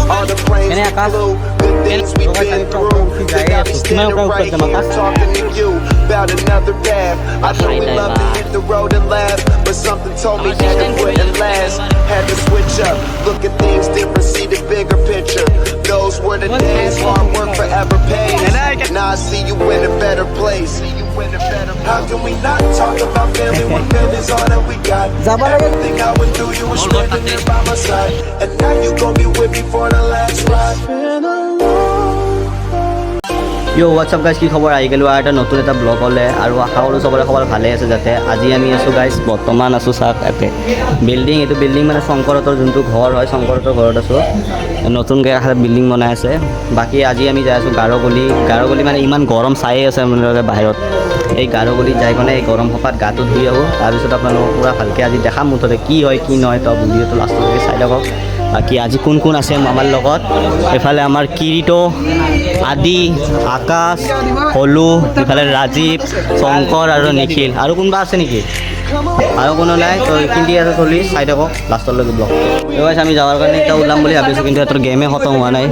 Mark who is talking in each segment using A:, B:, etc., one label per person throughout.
A: All the brains we blew, the things we've been through. Think I'll be standing right here talking to you about another path. I know we love to hit the road and laugh, but something told me that it wouldn't last. Had to switch up, look at things different, see the bigger picture. Those were the days, hard work forever pays. Now I see you in a better place. How can we not talk about family when family's all that we got? Everything I went through, you were standing there by my side, and now you gon' be with me for the last ride.
B: You what's up guys, কি খবৰ? আহি গ'লোঁ আৰু এটা নতুন এটা blog হ'লে, আৰু আশা কৰোঁ চবৰে খবৰ ভালে আছে। যাতে আজি আমি আছোঁ গাইজ, বৰ্তমান আছোঁ চাওক ইয়াতে বিল্ডিং, এইটো বিল্ডিং মানে শংকৰহঁতৰ যোনটো ঘৰ হয়, শংকৰহঁতৰ ঘৰত আছোঁ। নতুনকৈ এখন বিল্ডিং বনাই আছে। বাকী আজি আমি যাই আছোঁ গাৰোগলি মানে ইমান গৰম চায়ে আছে আপোনালোকে বাহিৰত। এই গাৰোগলিত যাই কিনে এই গৰম সোপাত গাটো ধুই আহোঁ, তাৰপিছত আপোনালোকক পূৰা ভালকৈ আজি দেখাম মুঠতে কি হয় কি নহয়, তো ভিডিঅ'টো লাষ্টলৈকে চাই থাকক। বাকী আজি কোন কোন আছে আমাৰ লগত, এইফালে আমাৰ কিৰিটো, আদি, আকাশ, হলু, ইফালে ৰাজীৱ, শংকৰ আৰু নিখিল। আৰু কোনোবা আছে নেকি? আৰু কোনো নাই, তো এইখিনি আছে চলি চাই থাকক লাষ্টলৈকে ব্লগ। গাইজ আমি যাৱাৰ কাৰণে এতিয়া ওলাম বুলি ভাবিছোঁ, কিন্তু সিহঁতৰ গেমে খতম হোৱা নাই।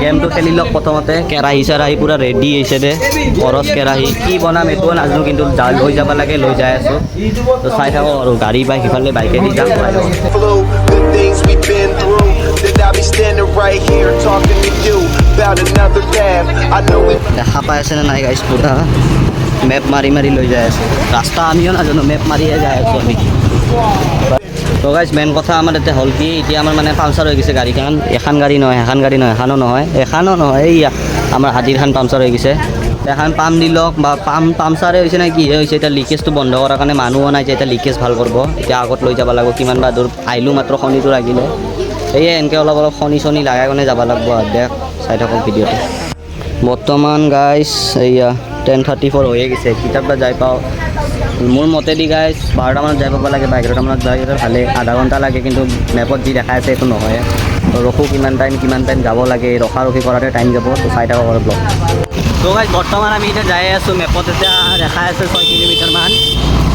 B: গেমটো খেলি লওক প্ৰথমতে। কেৰাহী চেৰাহী পূৰা ৰেডি হৈছে দে, খৰচ কেৰাহী কি বনাম এইটোও নাজানো, কিন্তু লৈ যাব লাগে, লৈ যাই আছোঁ। তো চাই থাকক আৰু গাড়ী বাইক সিফালে বাইকেদি যাম, চাই থাকক। দেখা পাই আছেনে নাই গাইজ, পুৰা মেপ মাৰি মাৰি লৈ যাই আছে। ৰাস্তা আমিও নাজানো, মেপ মাৰিয়ে যাই আছোঁ আমি। তো গাইজ মেইন কথা আমাৰ ইয়াতে হ'ল কি, এতিয়া আমাৰ মানে পামচাৰ হৈ গৈছে গাড়ীখন। এখন গাড়ী নহয়, এখন গাড়ী নহয়, এখনো নহয়, এইয়া আমাৰ হাতীৰখন পামচাৰ হৈ গৈছে। এখন পাম দিলক বা পামচাৰে হৈছে নে কিহে হৈছে, এতিয়া লিকেজটো বন্ধ কৰাৰ কাৰণে মানুহো নাই যে এতিয়া লিকেজ ভাল কৰিব। এতিয়া আগত লৈ যাব লাগিব, কিমান বা দূৰ আহিলোঁ মাত্ৰ শনিটো লাগিলে। সেয়ে এনেকৈ অলপ শনি চনি লাগাই কেনে যাব লাগিব। দেখ চাই থাকক ভিডিঅ'টো। বৰ্তমান গাইজ এইয়া 10:34 হৈয়ে গৈছে, কিতাপটা যাই পাওঁ। মোৰ মতেদি গাইজ 12টা মানত যাই পাব লাগে, বা 11টা মানত যাই ভালে। আধা ঘণ্টা লাগে, কিন্তু মেপত যি দেখাই আছে সেইটো নহয়। ৰখোঁ কিমান টাইম যাব লাগে, ৰখি কৰাতে টাইম যাব। তো চাই থাকক অলপ ব্লগ। তো গাইজ বৰ্তমান আমি এতিয়া যাই আছোঁ, মেপত এতিয়া দেখাই আছে 6 কিলোমিটাৰমান।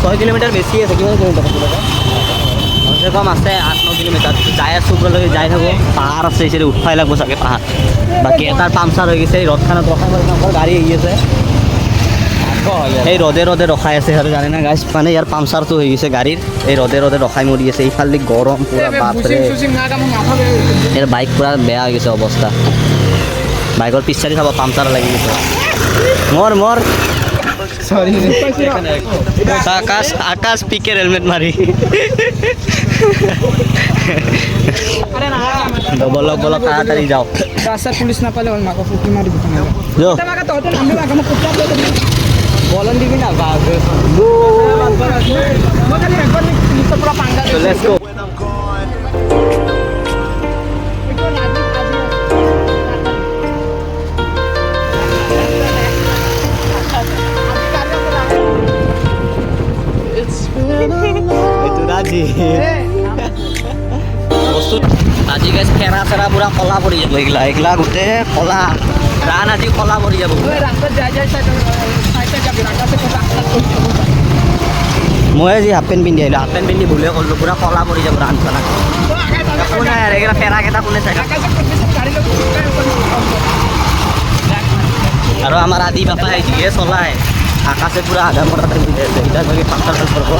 B: 6 কিলোমিটাৰ বেছি আছে, কিমান কিলোমিটাৰ কমচে কম আছে 8-9 কিলোমিটাৰ। যাই আছোঁ ওপৰলৈকে, যাই থাকোঁ। পাহাৰ আছে, এইচাইডে উঠবাই লাগব চাগে পাহাৰ। বাকী এটাৰ পামচাৰ হৈ গৈছে, এই ৰ'দখনত ৰখাই গাড়ী আহি আছে, এই ৰ'দে ৰখাই আছে। আৰু জানে না গাইজ, মানে ইয়াৰ পামচাৰটো হৈ গৈছে গাড়ীৰ, এই ৰ'দে ৰখাই মৰি আছে। এইফালে গৰম পূৰা, বাপৰে। ইয়াৰ বাইক পূৰা বেয়া হৈ গৈছে অৱস্থা। বাইকৰ পিছাৰি চাব পামচাৰ লাগি গৈছে। মৰ সৰি আকাশ পিকেৰ হেলমেট মাৰি বলক তাড়াতাড়ি যাও।
C: রাস্তার পুলিশ না পালে ওর মাকে ফুটি মারি
B: বলন দিবি না লেটস গো। আজি গাছ খেৰা চেৰা পুৰা কলা পৰি যাব, এইগিলা গোটেই কলা ৰান, আজি কলা পৰি যাব। মই আজি হাফ পেণ্ট পিন্ধি আহিলোঁ, হাফ পেণ্ট পিন্ধি ভুলে কৰিলোঁ, পুৰা কলা পৰি যাব ৰান চালা। একো নাই আৰু এইগিলা ফেৰাকেইটা কোনে চাই। আৰু আমাৰ আদি বাপাই যিহে চলায়, আকাশে পুৰা আধা মৰা টাইম দি আছে। এতিয়া চাগে পাঁচটা কৰিব,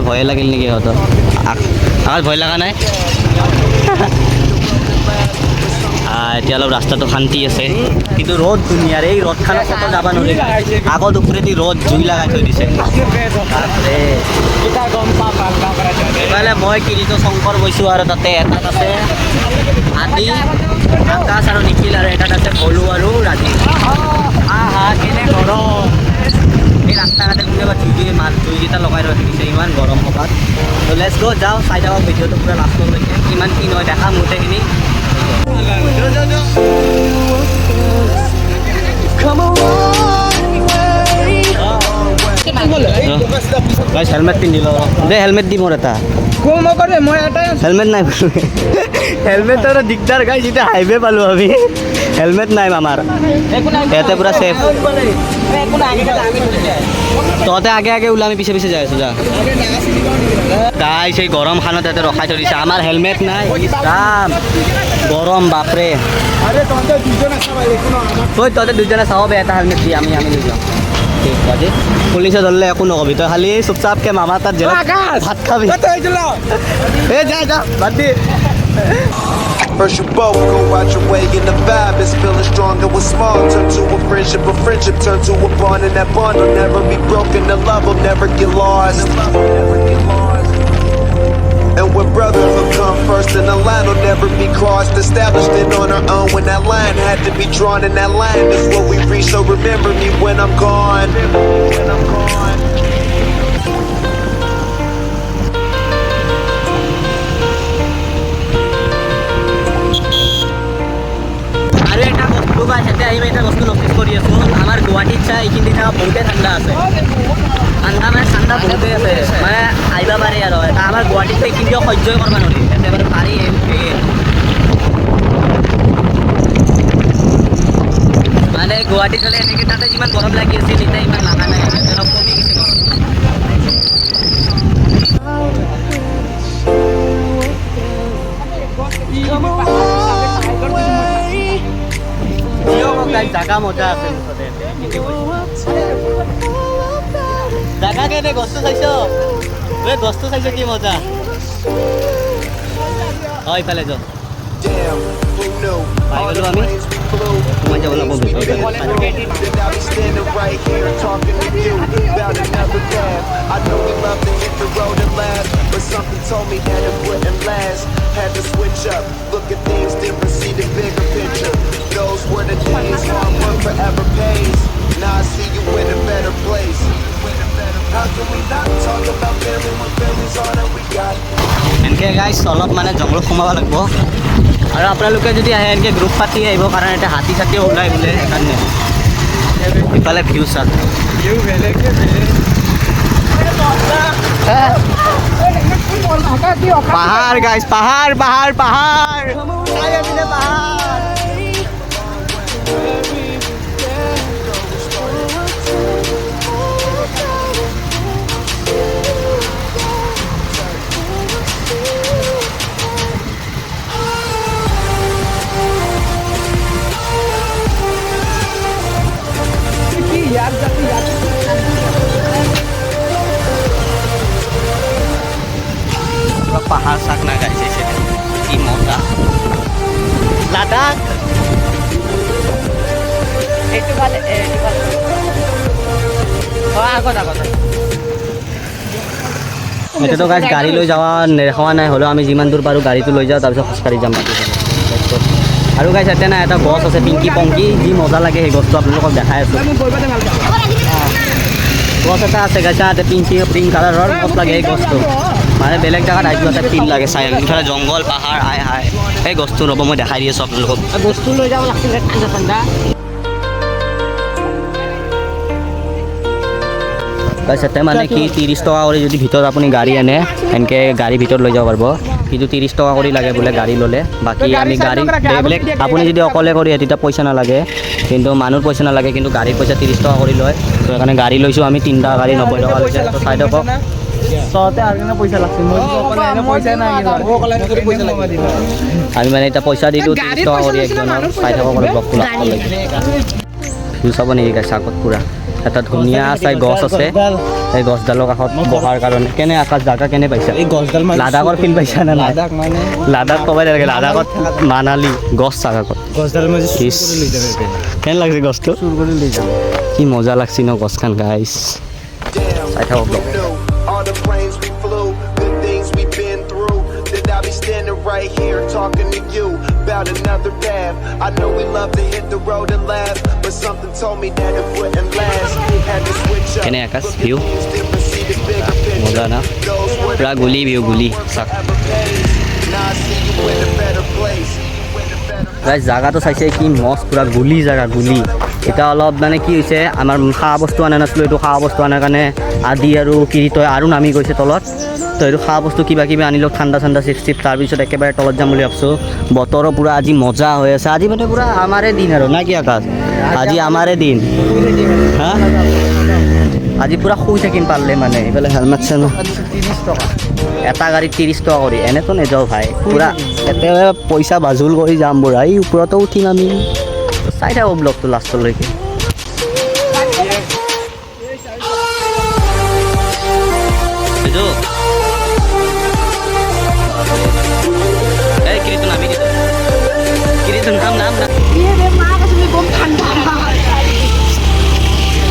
B: ভয়ে লাগিল নেকি সিহঁতৰ? আকাশ ভয় লগা নাই। এতিয়া অলপ ৰাস্তাটো শান্তি আছে, কিন্তু ৰ'দ ধুনীয়া। এই ৰ'দখনত ক'তো যাব নোৱাৰি, আগত ওপৰেদি ৰ'দ জুই লগাই থৈ দিছে। এইফালে মই কিৰিটো শংকৰ গৈছোঁ, আৰু তাতে এটাত আছে আদি, আকাশ আৰু নিখিল, আৰু এটাত আছে ভলু আৰু ৰাজীৱ। কেনে গৰম এই ৰাস্তা ঘাটে, কেতিয়াবা জুইকেইটা লগাই ৰখি দিছে, ইমান গৰম হবাত। তো লেটছ গো, যাওঁ চাই থাকক ভিডিঅ'টো পূৰা লাষ্টলৈকে, কিমান কি নহয় দেখাম গোটেইখিনি। হেলমেট পিন্ধি লওঁ দে, হেলমেট দি মোৰ এটা হেলমেট নাই হেলমেটৰ দিগদাৰ গাইছ এতিয়া হাইৱে পালোঁ আমি হেলমেট নাই আমাৰ ইয়াতে পূৰা ছেফ তহঁতে আগে আগে ওলা আমি পিছে পিছে যাই আছোঁ যা গাইছ এই গৰমখনত ইয়াতে ৰখাই থৈ দিছে আমাৰ হেলমেট নাই ৰাম গৰম বাপৰে ঐ তহঁতে দুজনে চাব বে এটা হেলমেট দি আমি লৈ যাওঁ ঠিক আছে পুলিচে ধৰিলে একো নকবি তই খালি চুপচাপকৈ মামাৰ তাত জেলত ভাত খাবি এই যা বাদ দি
A: First you both go out your way and the vibe is feeling stronger with small. Turn to a friendship turn to a bond, and that bond will never be broken. The love will never get lost. And when brotherhood come first, and the line will never be crossed. Established it on our own when that line had to be drawn, and that line is what we reach. So remember me when I'm gone.
B: আৰু এটা বস্তু বা সিহঁতে আহি এটা বস্তু notice কৰি আছোঁ আমাৰ গুৱাহাটীত চাই এইখিনি ঠাই বহুতেই ঠাণ্ডা আছে ঠাণ্ডা বহুতেই আছে মানে আহিব পাৰে আৰু এটা আমাৰ গুৱাহাটীত এইখিনি সহ্যই কৰিব নোৱাৰি ইয়াতে বাৰু পাৰি মানে গুৱাহাটীত হ'লে এনেকৈ তাতে যিমান গৰম লাগি আছিল এতিয়া ইমান লগা নাই অলপ কমি গৈছে জাগা মজা আছে জাগা কেনে গছটো চাইছ গছটো চাইছ কি মজা হয় ইফালে যাওঁ
A: Damn, who knew?
B: পাই
A: All
B: গ'লো
A: the
B: আমি
A: planes we flew.
B: সোমাই যাব লাগিব ভিতৰত
A: That I be standing right here talking to you about another path. I know we love to hit the road and laugh, but something told me that it wouldn't last. Had to switch up, look at things different, see the bigger picture. Those were the days, hard work forever pays. Now I see you in a better place. How can we not talk about family when family's all that we got?
B: এনেকৈ গাইছ অলপ মানে জংঘল সোমাব লাগিব আৰু আপোনালোকে যদি আহে এনেকৈ গ্ৰুপ পাতি আহিব কাৰণ এতিয়া হাতী চাতিও ওলাই বোলে সেইকাৰণে ইফালে ভিউ চাওক পাহাৰ গাইছ পাহাৰ পাহাৰ পাহাৰ পাহাৰ পাহাড় শাক না গাইছে সেটা কি মজা লাদাখ একটু ভালো এতিয়াতো গাইছ গাড়ী লৈ যাৱা নেদেখোৱা নাই হ'লেও আমি যিমান দূৰ পাৰোঁ গাড়ীটো লৈ যাওঁ তাৰপিছত খোজকাঢ়ি যাম বাকী আৰু গাইছ এতিয়া না এটা গছ আছে পিংকি পংকি যি মজা লাগে সেই গছটো আপোনালোকক দেখাই আছোঁ গছ এটা আছে গাইছা ইয়াতে পিংক কালাৰৰ গছ লাগে এই গছটো মানে বেলেগ জেগাত আহি যোৱা ফিল লাগে চাই ইফালে জংঘল পাহাৰ আই হাই এই গছটো ৰ'ব মই দেখাই দি আছোঁ আপোনালোকক বস্তু লৈ যাব লাগিছিলে ঠাণ্ডা ঠাণ্ডা তাৰপিছতে মানে কি 30 টকা কৰি যদি ভিতৰত আপুনি গাড়ী আনে এনেকৈ গাড়ী ভিতৰত লৈ যাব পাৰিব কিন্তু 30 টকা কৰি লাগে বোলে গাড়ী ল'লে বাকী আমি গাড়ী বেলেগ আপুনি যদি অকলে কৰি তেতিয়া পইচা নালাগে কিন্তু মানুহৰ পইচা নালাগে কিন্তু গাড়ীৰ পইচা 30 টকা কৰি লয় তো সেইকাৰণে গাড়ী লৈছোঁ আমি 3টা গাড়ী 90 টকা লৈছে তো চাই দিয়ক চতে আৰু কেনে পইচা লাগছে আমি মানে এতিয়া পইচা দিলোঁ 30 টকা কৰি একজনৰ চাই থাকক অলপ ব্লগটো ভিউ চাব নেকি গাইছ আগত পূৰা এটা ধুনীয়া চাই গছ আছে এই গছডালৰ কাষত বহাৰ কাৰণে কেনে আকাশ জাগা কেনে পাইছা এই গছডাল লাডাখৰ ফিল পাইছা নে নাই লাডাখ ক'বাই লাগে লাডাখত মানালী গছ চাগাকত গছডাল কেনে লাগিছে গছটো কি মজা লাগছে ন গছখন গাইছ চাই থাকক
A: All the planes we flew, good things we've been through. That I be standing right here talking to you about another path. I know we love to hit the road and laugh, but something told me that it wouldn't last. Had to switch up.
B: কেনে আকাশ view
A: See the bigger picture.
B: মজা না
A: Those were
B: পুৰা গুলি view গুলি চাওক
A: forever pays. Now I see you in a better place.
B: গাইছ জাগাটো চাইছে কি মস্ত পুৰা গুলি জাগা গুলি এতিয়া অলপ মানে কি হৈছে আমাৰ খোৱা বস্তু আনা নাছিলোঁ এইটো খোৱা বস্তু আনাৰ কাৰণে আদি আৰু কিৰিতয় আৰু নামি গৈছে তলত তো সেইটো খোৱা বস্তু কিবা কিবি আনিলোঁ ঠাণ্ডা ঠাণ্ডা চিপ চিপ তাৰপিছত একেবাৰে তলত যাম বুলি ভাবছোঁ বতৰো পূৰা আজি মজা হৈ আছে আজি মানে পূৰা আমাৰে দিন আৰু না কি আকাশ আজি আমাৰে দিন হা আজি পূৰা শুই থাকিম পাৰিলে মানে এইফালে হেলমেট চেলমেট এটা গাড়ীত 30 টকা কৰি এনেতো নেযাওঁ ভাই পূৰা একেবাৰে পইচা বাজুল কৰি যাম বুঢ়া এই ওপৰতো উঠিম আমি চাই থাকোঁ ব্লগটো লাষ্টলৈকে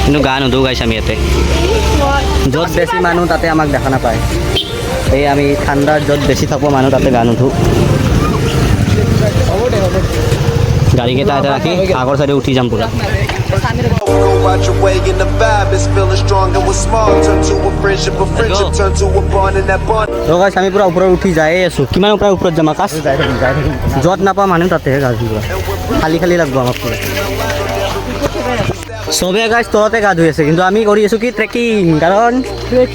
B: কিন্তু গা নুধো গাইছে আমি ইয়াতে য'ত বেছি মানুহ তাতে আমাক দেখা নাপায় এই আমি ঠাণ্ডাৰ য'ত বেছি থাকোঁ মানুহ তাতে গা নুধো গাড়ীকেইটা এটা ৰাখি আগৰ চাইডে উঠি যাম পূৰা
A: Go out your way and the vibe is feeling strong and what's small turn to a friendship turn to a bond and that bond
B: তো গাইছ আমি পূৰা ওপৰত উঠি যায়ে আছোঁ কিমান ওপৰত যাম আকাশ য'ত নাপাওঁ মানুহ তাতেহে গা ধুব খালী খালী লাগব আমাক পূৰা চবে গাইছ তলতে গা ধুই আছে কিন্তু আমি কৰি আছোঁ কি ট্ৰেকিং কাৰণ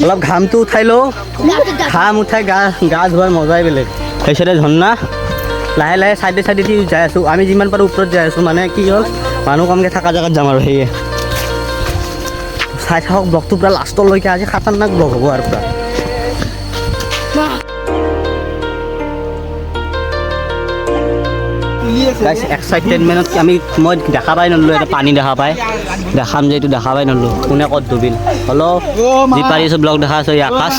B: অলপ ঘামটো উঠাই লওঁ ঘাম উঠাই গা ধোৱাৰ মজাই বেলেগ সেইচাইডে ঝৰ্ণা লাহে লাহে চাইডে চাইডে দি যাই আছোঁ আমি যিমান পাৰোঁ ওপৰত যাই আছোঁ মানে কি হ'ল মানুহ কমকৈ থকা জেগাত যাম আৰু সেয়ে চাই থাকক ব্লগটো পূৰা লাষ্টলৈকে আজি খাতাৰনাক ব্লগ হ'ব আৰু পূৰা এক্সাইটেডমেণ্টত মই দেখা পাই নললোঁ এটা পানী দেখা পাই দেখাম যে এইটো দেখা পাই নললোঁ কোনে ক'ত ডুবিল হ'লেও যি পাৰিছোঁ ব্লগ দেখা আছোঁ এই আকাশ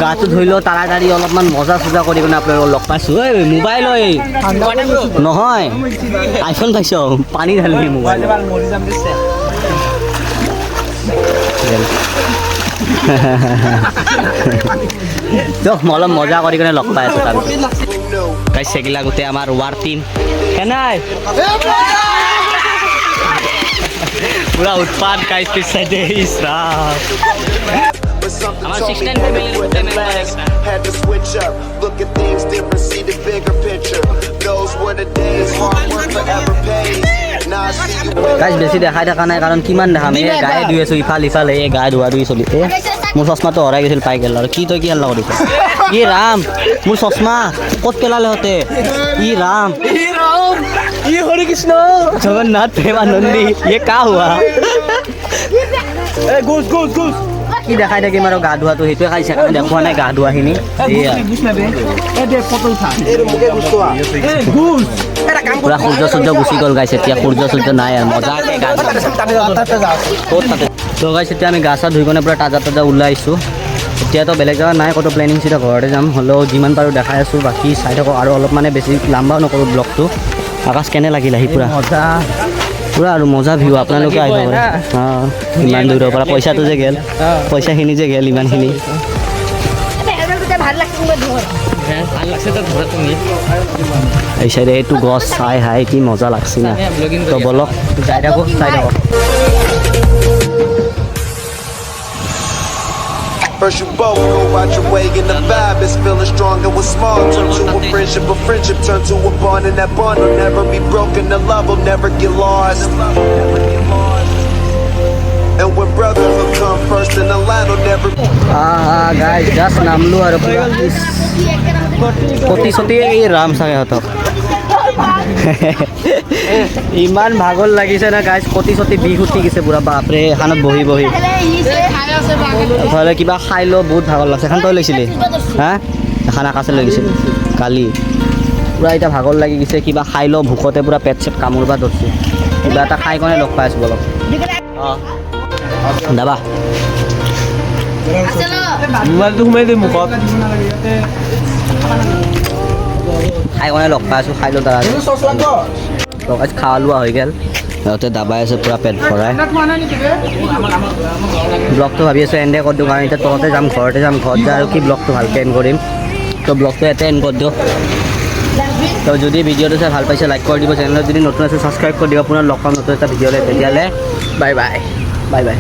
B: গাটো ধুই লওঁ তাড়াতাড়ি অলপমান মজা চজা কৰি পিনে আপোনালোকক লগ পাইছোঁ ঐ মোবাইল ঐ নহয় আইফোন পাইছ পানী ঢালি মোবাইল মই অলপ মজা কৰি কিনে লগ পাই আছোঁ তাৰপিছত গাইছ সেইগিলা গোটেই আমাৰ ৱাৰ টিম কেনাই পুৰা উৎপাত গাইছ পিছ চাইডে
A: But something told me that wouldn't last. Had to switch up, look at things different, see the bigger picture. Those were the days, hard work forever pays. Now I see you with
B: গাইছ বেছি দেখাই থকা নাই কাৰণ কিমান দেখাম এই গায়ে ধুই আছোঁ ইফাল ইফালে এই গা ধোৱা ধুই চলি মোৰ চশমাটো হৰাই গৈছিল পাই গ'ল আৰু কি তই কি হাল্লা কৰিছ ই ৰাম মোৰ চশমা ক'ত পেলালে হতে ই ৰাম ই হৰি কৃষ্ণ জগন্নাথ প্ৰেমানন্দী ये का हुआ কি দেখাই থাকিম আৰু গা ধোৱাটো সেইটোৱে খাইছে কাৰণে দেখুওৱা নাই গা ধোৱাখিনি পুৰা সূৰ্য সূৰ্য গুচি গ'ল গাইছে এতিয়া সূৰ্য নাই আৰু মজাকৈ গা ক'ত তাতে তো গাইছে এতিয়া আমি গা চা ধুই কিনে পূৰা তাজা ওলাই আহিছোঁ এতিয়াতো বেলেগ জেগা নাই ক'তো প্লেনিং চিধা ঘৰতে যাম হ'লেও যিমান পাৰোঁ দেখাই আছোঁ বাকী চাই থাকক আৰু অলপ মানে বেছি লাম্বাও নকৰোঁ ব্লগটো আকাশ কেনে লাগিল আহি পূৰা পূৰা আৰু মজা ভিউ আপোনালোকে আহিব পাৰে অঁ ইমান দূৰৰ পৰা পইচাটো যে গ'ল পইচাখিনি যে গ'ল ইমানখিনি এই চাইডে এইটো গছ চাই হাই কি মজা লাগছে না তো বলক যাই থাকোঁ চাই থাকক
A: First you both go out your way and the vibe is feeling strong and what's small turn to a friendship turn to a bond and that bond will never be broken, the love will never get lost. And when brotherhood come first and the line will never
B: guys just নামলোঁ আৰু পূৰা প্ৰতিশ্ৰুতি এই ৰাম চাগেহঁতক ইমান ভাগৰ লাগিছে না guys প্ৰতিশ্ৰুতি বিষ উঠি গৈছে পূৰা বাপৰে এখনত বহি ঘৰলৈ কিবা খাই ল বহুত ভাগৰ লাগছে এখন তই লৈছিলি হা এখন আকাশে লৈ গৈছিল কালি পূৰা এতিয়া ভাগৰ লাগি গৈছে কিবা খাই ল ভোকতে পূৰা পেট চেট কামোৰবা ধৰিছে কিবা এটা খাই কাৰণে লগ পাই আছোঁ অলপ অঁ দাবা
C: মোবাইলটো সোমাই দে মুখত
B: খাই কাৰণে লগ পাই আছোঁ খাই ল দাদা লগাই খোৱা লোৱা হৈ গ'ল সিহঁতে দাবাই আছে পূৰা পেট ভৰাই ব্লগটো ভাবি আছোঁ এণ্ডে কৰি দিওঁ কাৰণ এতিয়া তলতে যাম ঘৰতে যাম ঘৰত যাই আৰু কি ব্লগটো ভালকৈ এণ্ড কৰিম তো ব্লগটো ইয়াতে এণ্ড কৰি দিওঁ তো যদি ভিডিঅ'টো চাই ভাল পাইছে লাইক কৰি দিব চেনেলত যদি নতুন আছে ছাবস্ক্ৰাইব কৰি দিব আপোনাৰ লগ পাম নতুন এটা ভিডিঅ'লৈ তেতিয়াহ'লে বাই বাই